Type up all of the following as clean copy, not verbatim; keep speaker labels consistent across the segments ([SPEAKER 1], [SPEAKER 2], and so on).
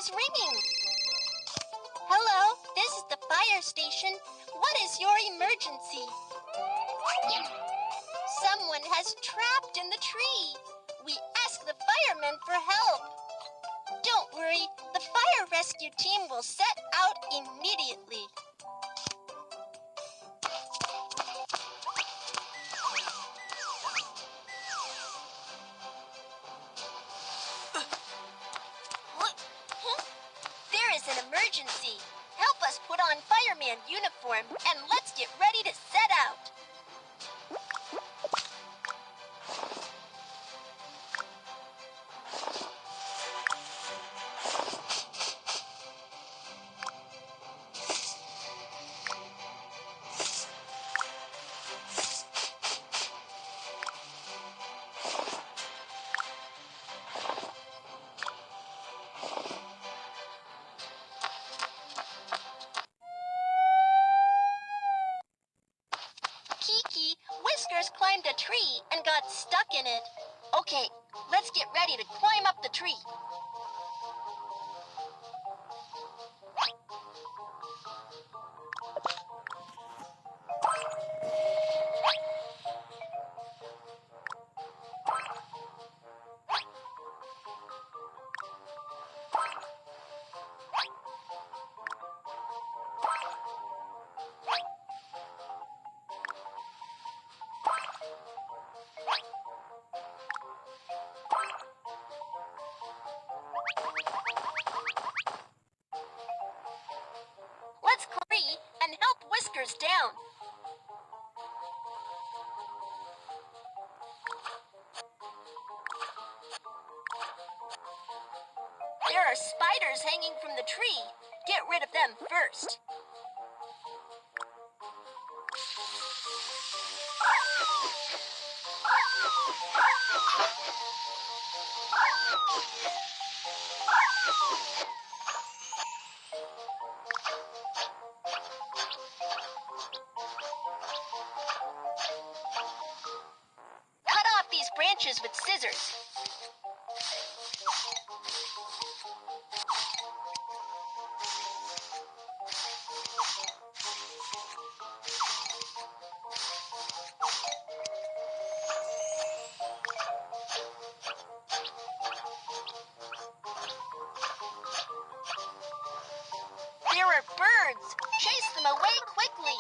[SPEAKER 1] is ringing. Hello, this is the fire station. What is your emergency? Someone has trapped in the tree. We ask the firemen for help. Don't worry, the fire rescue team will set out immediately. There is an emergency. Help us put on fireman uniform and let's get ready to set out. Whiskers climbed a tree and got stuck in it. Okay, let's get ready to climb up the tree. Let's hurry and help Whiskers down. There are spiders hanging from the tree. Get rid of them first. Cut off these branches with scissors. There are birds. Chase them away quickly.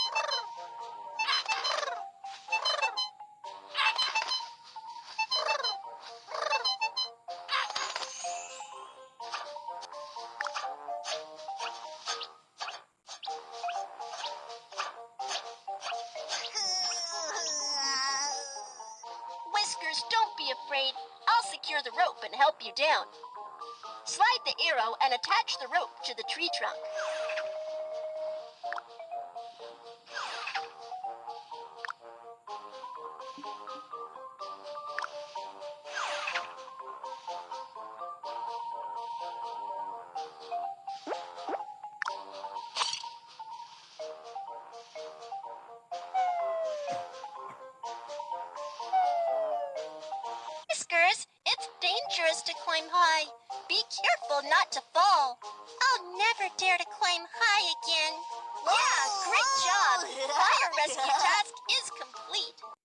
[SPEAKER 1] Whiskers, don't be afraid. I'll secure the rope and help you down. Slide the arrow and attach the rope to the tree trunk. Whiskers, it's dangerous to climb high. Be careful not to fall. I'll never dare to climb high again. Yeah, great job. Fire rescue task is complete.